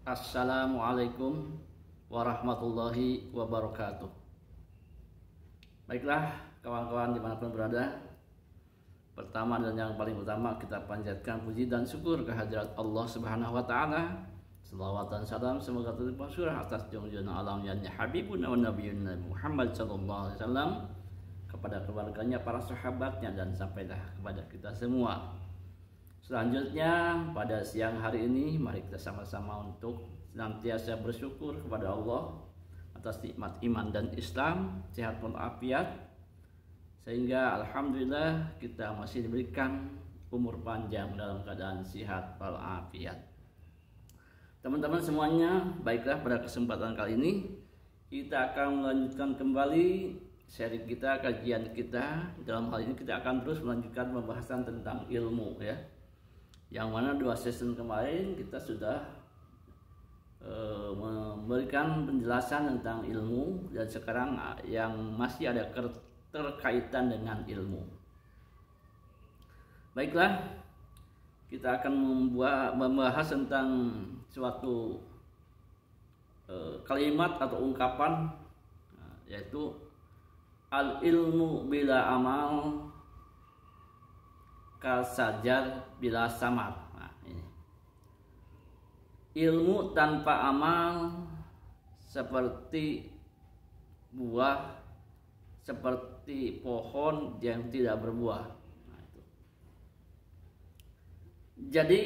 Assalamualaikum warahmatullahi wabarakatuh. Baiklah kawan-kawan dimanapun berada, pertama dan yang paling utama kita panjatkan puji dan syukur kehadirat Allah Subhanahu wa Ta'ala. Selawat dan salam semoga terlimpah surah atas junjungan alam yang habibuna wa nabiyuna Muhammad sallallahu alaihi wasallam, kepada keluarganya, para sahabatnya, dan sampailah kepada kita semua. Selanjutnya pada siang hari ini mari kita sama-sama untuk senantiasa bersyukur kepada Allah atas nikmat iman dan Islam, sehat walafiat, sehingga alhamdulillah kita masih diberikan umur panjang dalam keadaan sehat walafiat. Teman-teman semuanya, baiklah pada kesempatan kali ini kita akan melanjutkan kembali seri kita, kajian kita. Dalam hal ini kita akan terus melanjutkan pembahasan tentang ilmu, ya. Yang mana 2 season kemarin kita sudah memberikan penjelasan tentang ilmu, dan sekarang yang masih ada keterkaitan dengan ilmu. Baiklah, kita akan membahas tentang suatu kalimat atau ungkapan, yaitu al-ilmu bila amal kasajar bila samar. Nah, ini. Ilmu tanpa amal seperti buah, seperti pohon yang tidak berbuah. Nah, itu. Jadi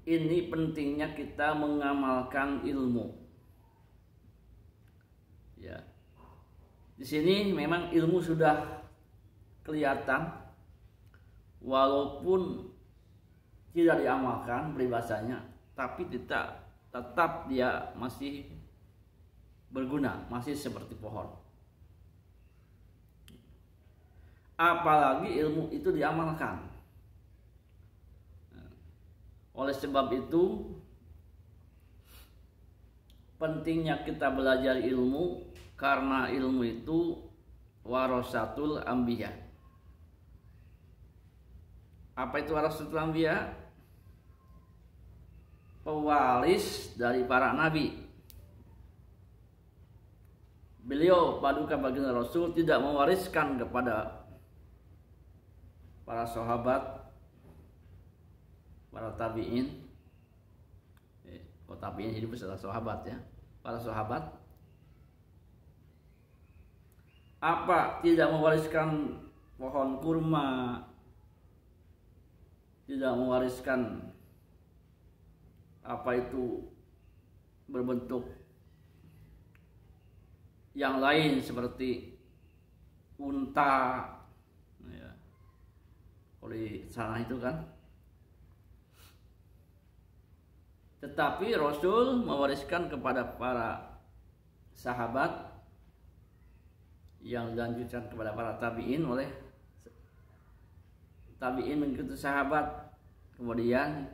ini pentingnya kita mengamalkan ilmu. Ya. Di sini memang ilmu sudah kelihatan, walaupun tidak diamalkan peribahasanya, tapi tetap dia masih berguna, masih seperti pohon. Apalagi ilmu itu diamalkan. Oleh sebab itu pentingnya kita belajar ilmu, karena ilmu itu warasatul anbiya. Apa itu warasatul anbiya? Pewaris dari para nabi. Beliau paduka baginda Rasul tidak mewariskan kepada para sahabat, para tabi'in. Tabi'in hidup setelah sahabat, ya. Para sahabat apa? Tidak mewariskan pohon kurma, tidak mewariskan apa itu berbentuk yang lain seperti unta, ya. Kalau di sana itu kan. Tetapi Rasul mewariskan kepada para sahabat, yang dilanjutkan kepada para tabi'in, oleh tabi'in mengikuti sahabat, kemudian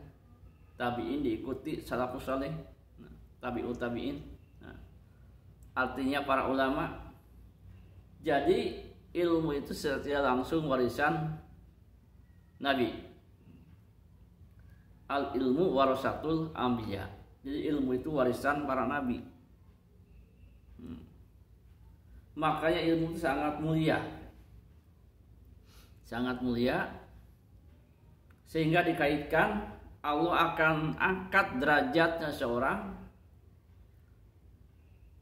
tabi'in diikuti salafus saleh, tabi'ut tabi'in. Nah, artinya para ulama. Jadi ilmu itu secara langsung warisan Nabi. Al ilmu warasatul anbiya. Jadi ilmu itu warisan para nabi. Makanya ilmu itu sangat mulia. Sangat mulia, sehingga dikaitkan Allah akan angkat derajatnya seorang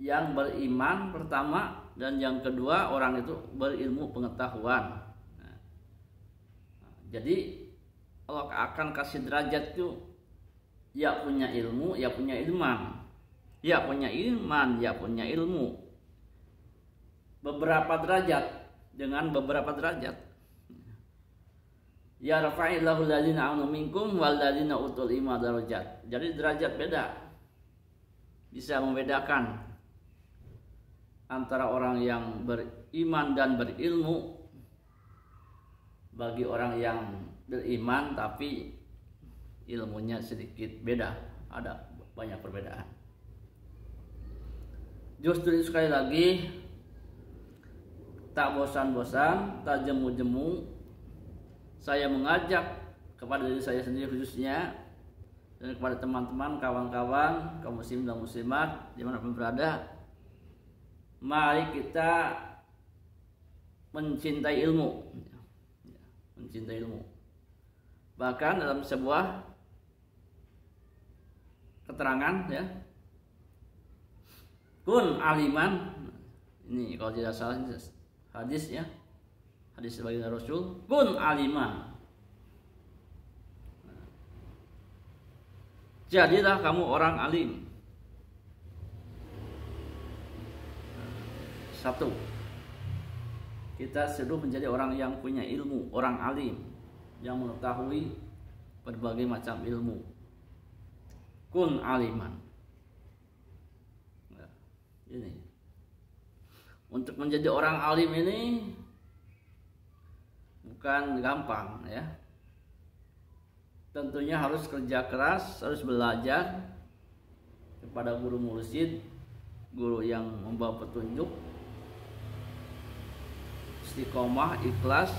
yang beriman pertama, dan yang kedua orang itu berilmu pengetahuan. Nah, jadi Allah akan kasih derajat itu, ya punya ilmu, ya punya ilman, ya punya iman, ya punya ilmu. Beberapa derajat dengan beberapa derajat. Ya rafa'illahu alladzina amanu minkum wal ladzina utul ilma darajat. Jadi derajat beda. Bisa membedakan antara orang yang beriman dan berilmu. Bagi orang yang beriman tapi ilmunya sedikit beda, ada banyak perbedaan. Justru sekali lagi, tak bosan-bosan, tak jemu-jemu, saya mengajak kepada diri saya sendiri khususnya Dan kepada teman-teman, kawan-kawan, kaum muslim dan muslimat dimanapun berada, mari kita mencintai ilmu, mencintai ilmu. Bahkan dalam sebuah keterangan, ya, kun aliman, ini kalau tidak salah hadis, ya, hadis sebagai Rasul, kun aliman, jadilah kamu orang alim. Satu, kita sudah menjadi orang yang punya ilmu, orang alim yang mengetahui berbagai macam ilmu. Kun aliman. Nah, ini untuk menjadi orang alim ini bukan gampang, ya. Tentunya harus kerja keras, harus belajar kepada guru mursyid, guru yang membawa petunjuk, istiqomah, ikhlas,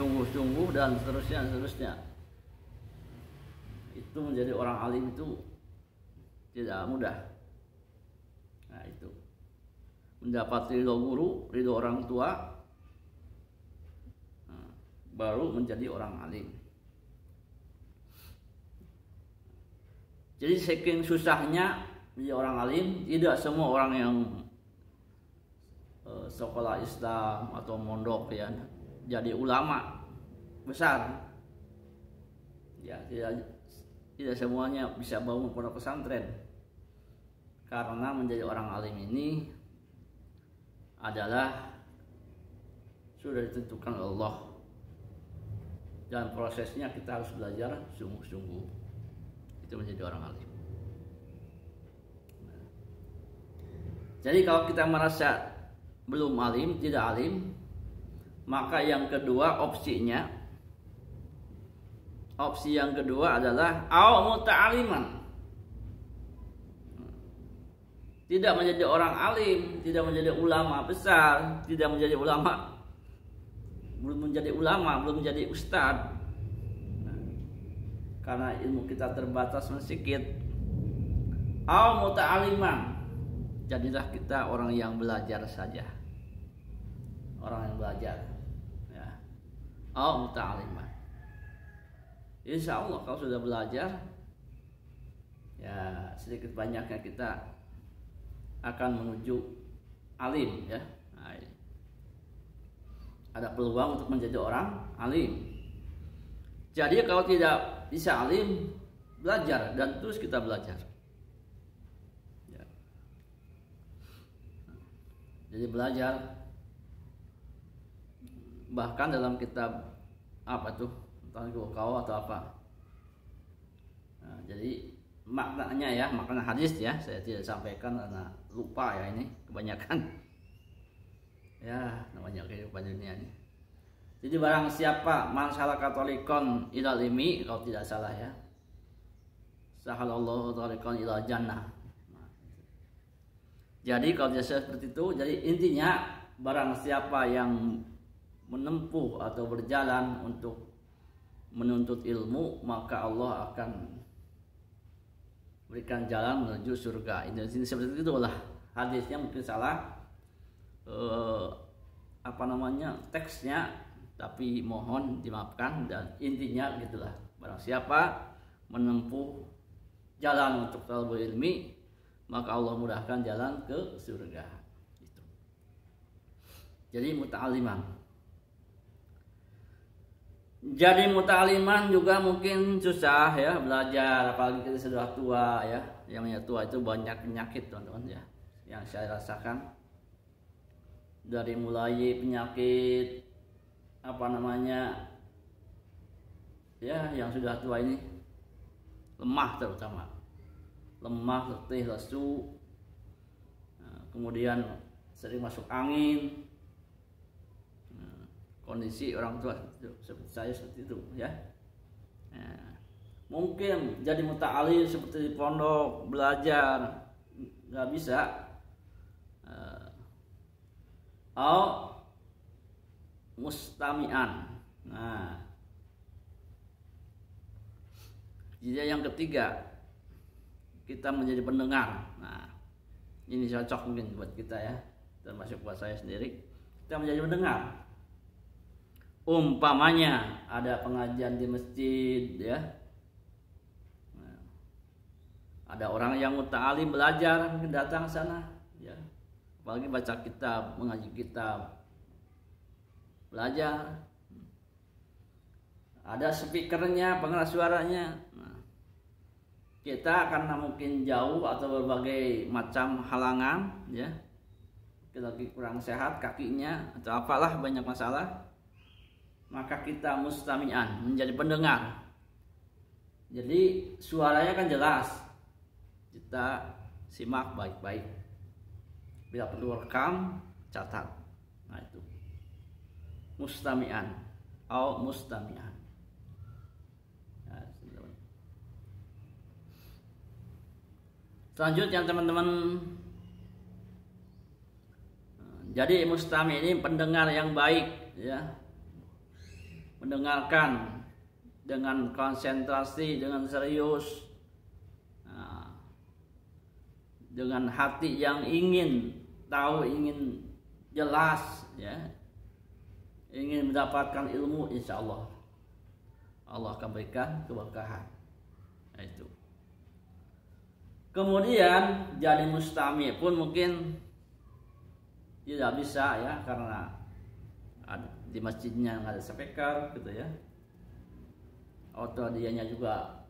sungguh-sungguh, dan seterusnya. Itu menjadi orang alim itu tidak mudah. Nah, itu mendapat ridho guru, ridho orang tua, baru menjadi orang alim. Jadi saking susahnya menjadi orang alim, tidak semua orang yang sekolah Islam atau mondok, ya, jadi ulama besar, ya, tidak semuanya bisa bangun pondok pesantren, karena menjadi orang alim ini adalah sudah ditentukan Allah, dan prosesnya kita harus belajar sungguh-sungguh. Itu menjadi orang alim. Jadi kalau kita merasa belum alim, tidak alim, maka yang kedua opsi yang kedua adalah au muta'aliman. Tidak menjadi orang alim, tidak menjadi ulama besar, tidak menjadi ulama, belum menjadi ustadz, karena ilmu kita terbatas dan sedikit. Au muta'aliman, jadilah kita orang yang belajar saja, orang yang belajar, ya. Au muta'aliman. Insya Allah kalau sudah belajar, ya, sedikit banyaknya kita akan menuju alim, ya. Nah, ada peluang untuk menjadi orang alim. Jadi kalau tidak bisa alim, belajar dan terus kita belajar. Ya. Jadi belajar, bahkan dalam kitab apa tuh, kau atau apa. Nah, jadi maknanya, ya, makna hadis, ya, saya tidak sampaikan karena lupa, ya, ini kebanyakan. Ya, namanya kehidupan dunia ini. Jadi barang siapa man salaka tariqan ilal ilmi, kalau tidak salah, ya, sahalallahu tariqan ilal jannah. Jadi kalau tidak seperti itu, jadi intinya barang siapa yang menempuh atau berjalan untuk menuntut ilmu, maka Allah akan berikan jalan menuju surga. Ini seperti itulah hadisnya, mungkin salah teksnya, tapi mohon dimaafkan, dan intinya gitulah. Barang siapa menempuh jalan untuk talabul ilmi, maka Allah mudahkan jalan ke surga. Itu. Jadi muta'aliman. Jadi muta'aliman juga mungkin susah, ya, belajar, apalagi kita sudah tua, ya. Yang tua itu banyak penyakit, teman-teman, ya, yang saya rasakan. Dari mulai penyakit ya, yang sudah tua ini lemah, terutama lemah, letih, lesu, kemudian sering masuk angin. Kondisi orang tua seperti saya seperti itu, ya. Nah, mungkin jadi muta'alim seperti di pondok belajar nggak bisa. Mustami'an. Nah, Jadi yang ketiga, kita menjadi pendengar. Nah, ini cocok mungkin buat kita ya, termasuk buat saya sendiri. Kita menjadi pendengar. Umpamanya ada pengajian di masjid ya. Nah, ada orang yang muta'alim belajar mungkin datang ke sana ya. Apalagi baca kitab, mengaji kitab, belajar. Ada speakernya, pengeras suaranya. Nah, kita karena mungkin jauh atau berbagai macam halangan ya, kita lagi kurang sehat kakinya atau apalah banyak masalah, maka kita mustami'an, menjadi pendengar. Jadi suaranya kan jelas, kita simak baik-baik. Bila perlu rekam, catat. Nah itu mustami'an atau mustami'an. Selanjutnya teman-teman, jadi mustami ini pendengar yang baik ya, mendengarkan dengan konsentrasi, dengan serius, dengan hati yang ingin tahu, ingin jelas ya, ingin mendapatkan ilmu, insya Allah Allah akan berikan keberkahan. Nah, itu. Kemudian jadi mustami pun mungkin tidak bisa ya, karena di masjidnya nggak ada speaker gitu ya, atau dianya juga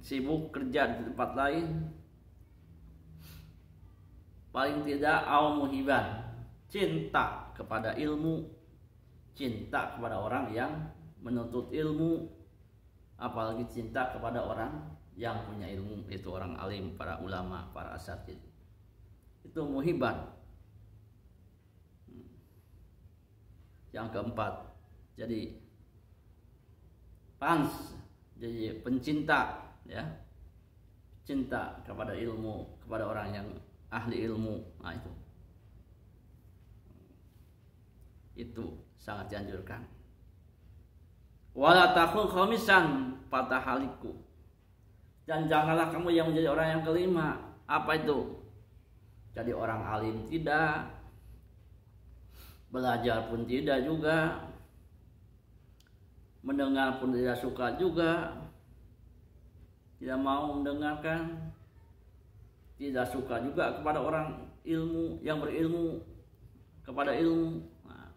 sibuk kerja di tempat lain. Paling tidak muhiban, cinta kepada ilmu, cinta kepada orang yang menuntut ilmu, apalagi cinta kepada orang yang punya ilmu, itu orang alim, para ulama, para asatidz. Itu muhiban. Yang keempat, jadi jadi pencinta ya, cinta kepada ilmu, kepada orang yang ahli ilmu. Nah itu sangat dianjurkan. Wala takhul khamisan fatahaliku, dan janganlah kamu yang menjadi orang yang kelima. Apa itu? Jadi orang alim tidak, belajar pun tidak juga, mendengar pun tidak suka juga, tidak mau mendengarkan, tidak suka juga kepada orang ilmu yang berilmu, kepada ilmu. Nah,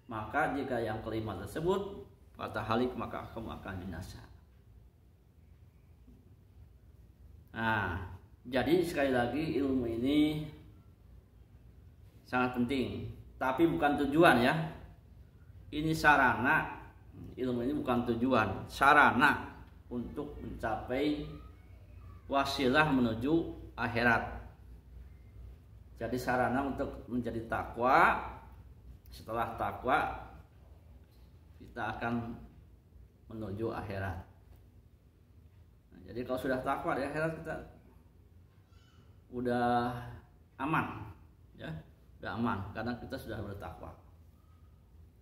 maka jika yang kelima tersebut patah halik, maka kamu akan binasa. Nah, jadi sekali lagi ilmu ini sangat penting, tapi bukan tujuan ya. Ini sarana, ilmu ini bukan tujuan, sarana untuk mencapai wasilah menuju akhirat. Jadi sarana untuk menjadi takwa. Setelah takwa kita akan menuju akhirat. Jadi kalau sudah takwa di akhirat kita udah aman ya, udah aman karena kita sudah bertakwa.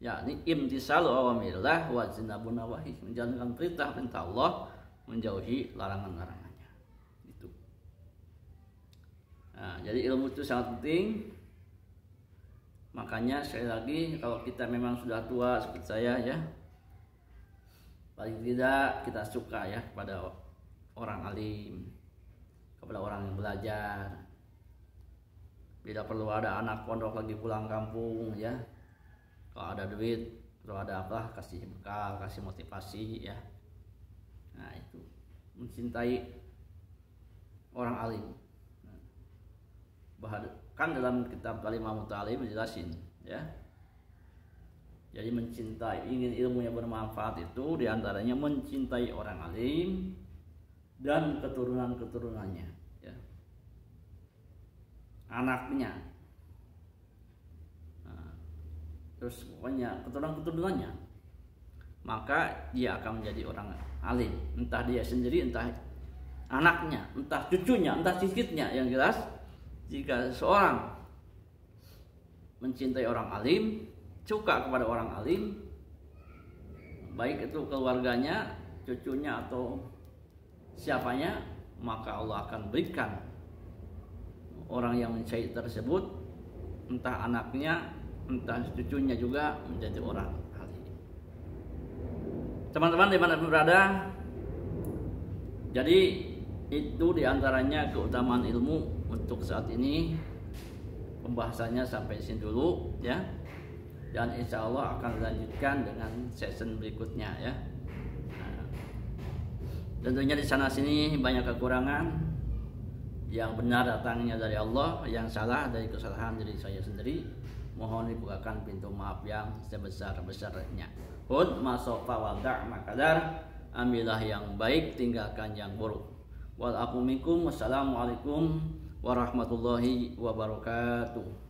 Ya, ini imtisalu awamirillah wa jinabun nawahi, menjalankan perintah Allah, menjauhi larangan-larangannya. Itu. Nah, jadi ilmu itu sangat penting. Makanya sekali lagi, kalau kita memang sudah tua seperti saya ya, paling tidak kita suka ya kepada orang alim, kepada orang yang belajar. Bila perlu ada anak pondok lagi pulang kampung ya, kalau ada duit, kalau ada apa, kasih bekal, kasih motivasi ya. Nah itu, mencintai orang alim. Bahkan dalam kitab Kalimah Muta'alim menjelasin ya. Jadi mencintai, ingin ilmu yang bermanfaat itu diantaranya mencintai orang alim dan keturunan-keturunannya ya. Anaknya, nah, terus pokoknya keturunan-keturunannya, maka dia akan menjadi orang alim. Entah dia sendiri, entah anaknya, entah cucunya, entah cicitnya. Yang jelas, jika seorang mencintai orang alim, suka kepada orang alim, baik itu keluarganya, cucunya atau siapanya, maka Allah akan berikan orang yang mencari tersebut, entah anaknya, entah cucunya juga menjadi orang ahli. Teman-teman dimanapun berada, jadi itu diantaranya keutamaan ilmu. Untuk saat ini pembahasannya sampai sini dulu ya, dan insya Allah akan dilanjutkan dengan session berikutnya ya. Tentunya di sana sini banyak kekurangan, yang benar datangnya dari Allah, yang salah dari kesalahan diri saya sendiri. Mohon dibukakan pintu maaf yang sebesar-besarnya. Hud masofa wada' makadar, ambillah yang baik, tinggalkan yang buruk. Wal afu minkum, wassalamualaikum warahmatullahi wabarakatuh.